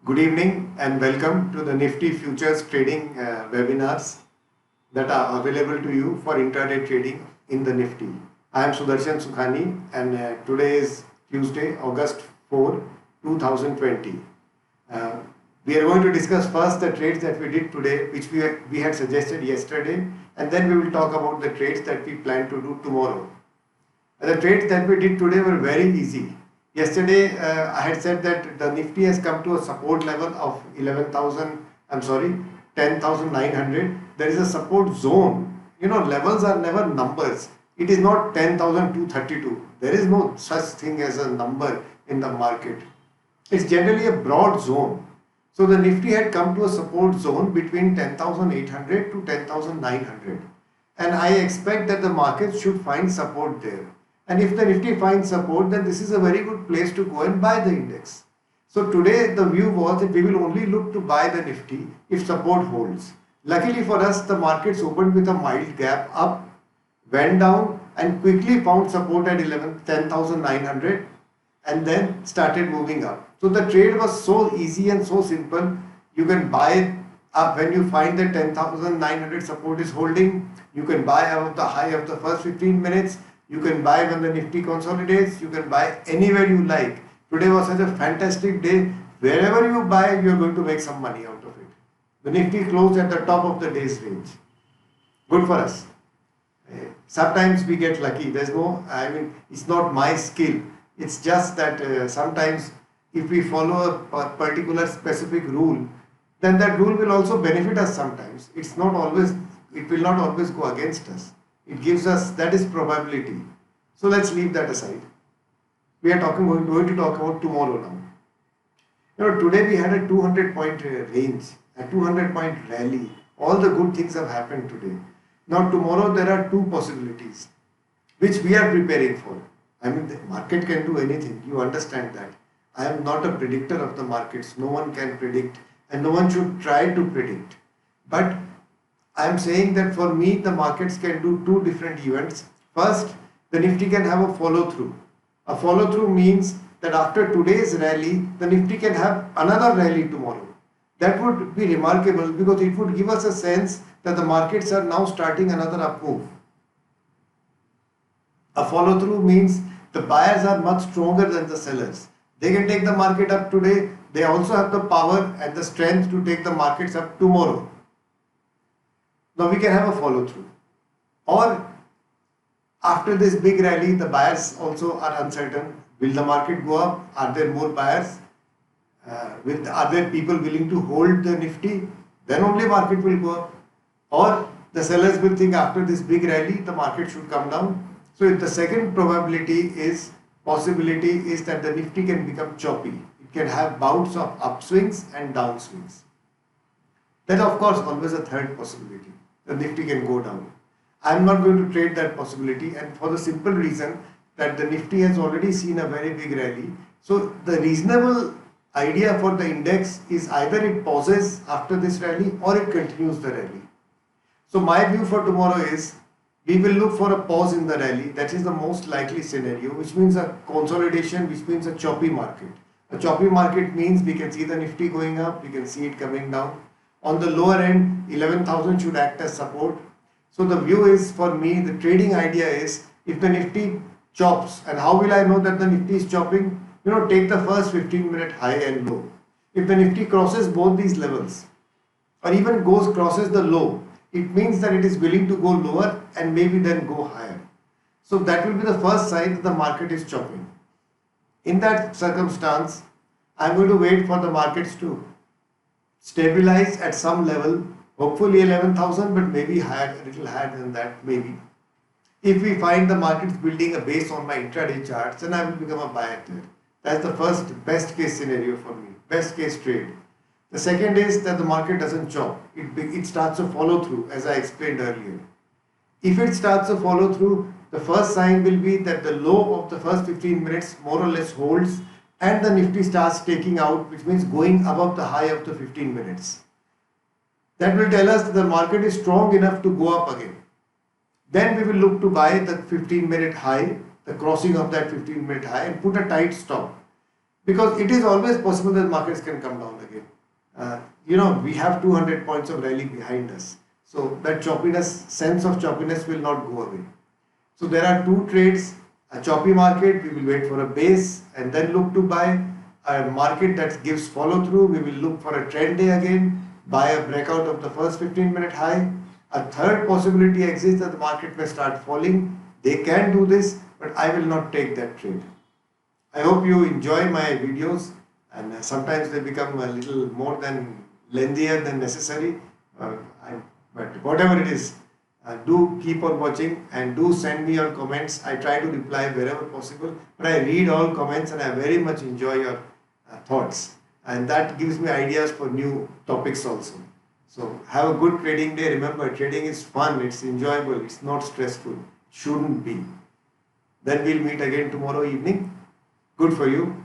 Good evening and welcome to the Nifty Futures trading webinars that are available to you for intraday trading in the Nifty. I am Sudarshan Sukhani and today is Tuesday, August 4, 2020. We are going to discuss first the trades that we did today, which we had suggested yesterday, and then we will talk about the trades that we plan to do tomorrow. The trades that we did today were very easy. Yesterday, I had said that the Nifty has come to a support level of 10,900. There is a support zone. Levels are never numbers. It is not 10,232. There is no such thing as a number in the market. It's generally a broad zone. So the Nifty had come to a support zone between 10,800 to 10,900. And I expect that the market should find support there. And if the Nifty finds support, then this is a very good place to go and buy the index. So today the view was that we will only look to buy the Nifty if support holds. Luckily for us, the markets opened with a mild gap up, went down and quickly found support at 10,900 and then started moving up. So the trade was so easy and so simple. You can buy up when you find that 10,900 support is holding. You can buy above the high of the first 15 minutes. You can buy when the Nifty consolidates. You can buy anywhere you like. Today was such a fantastic day. Wherever you buy, you are going to make some money out of it. The Nifty closed at the top of the day's range. Good for us. Sometimes we get lucky. It's not my skill. It's just that sometimes if we follow a particular specific rule, then that rule will also benefit us sometimes. It will not always go against us. It gives us, that is probability. So let's leave that aside. We are going to talk about tomorrow now. Today we had a 200 point range, a 200 point rally. All the good things have happened today. Now tomorrow there are two possibilities which we are preparing for. The market can do anything. You understand that. I am not a predictor of the markets. No one can predict and no one should try to predict. But I am saying that for me, the markets can do two different events. First, the Nifty can have a follow-through. A follow-through means that after today's rally, the Nifty can have another rally tomorrow. That would be remarkable because it would give us a sense that the markets are now starting another up move. A follow-through means the buyers are much stronger than the sellers. They can take the market up today. They also have the power and the strength to take the markets up tomorrow. Now we can have a follow-through. Or after this big rally, the buyers also are uncertain. Will the market go up? Are there more buyers? Are there people willing to hold the Nifty? Then only market will go up. Or the sellers will think after this big rally, the market should come down. So the second possibility is that the Nifty can become choppy. It can have bouts of upswings and downswings. Then of course always a third possibility. The Nifty can go down. I am not going to trade that possibility, and for the simple reason that the Nifty has already seen a very big rally. So the reasonable idea for the index is either it pauses after this rally or it continues the rally. So my view for tomorrow is we will look for a pause in the rally. That is the most likely scenario, which means a consolidation, which means a choppy market. A choppy market means we can see the Nifty going up, we can see it coming down. On the lower end, 11,000 should act as support. So the view is, for me, the trading idea is, if the Nifty chops, and how will I know that the Nifty is chopping? Take the first 15-minute high and low. If the Nifty crosses both these levels, or even crosses the low, it means that it is willing to go lower and maybe then go higher. So that will be the first sign that the market is chopping. In that circumstance, I am going to wait for the markets to stabilize at some level, hopefully 11,000, but maybe higher, a little higher than that, maybe. If we find the markets building a base on my intraday charts, then I will become a buyer there. That's the first best case scenario for me, best case trade. The second is that the market doesn't chop. It starts to follow through, as I explained earlier. If it starts to follow through, the first sign will be that the low of the first 15 minutes more or less holds and the Nifty starts taking out, which means going above the high of the 15 minutes. That will tell us that the market is strong enough to go up again. Then we will look to buy the 15-minute high, the crossing of that 15-minute high, and put a tight stop. because it is always possible that markets can come down again. We have 200 points of rally behind us. So that sense of choppiness will not go away. So there are two trades, a choppy market, we will wait for a base and then look to buy. A market that gives follow through, we will look for a trend day again, buy a breakout of the first 15-minute high. A third possibility exists that the market may start falling. They can do this, but I will not take that trade. I hope you enjoy my videos, and sometimes they become a little more than lengthier than necessary. But whatever it is, do keep on watching and do send me your comments. I try to reply wherever possible, but I read all comments and I very much enjoy your thoughts, and that gives me ideas for new topics also. So have a good trading day. Remember, trading is fun, it's enjoyable, it's not stressful. It shouldn't be. Then we'll meet again tomorrow evening. Good for you.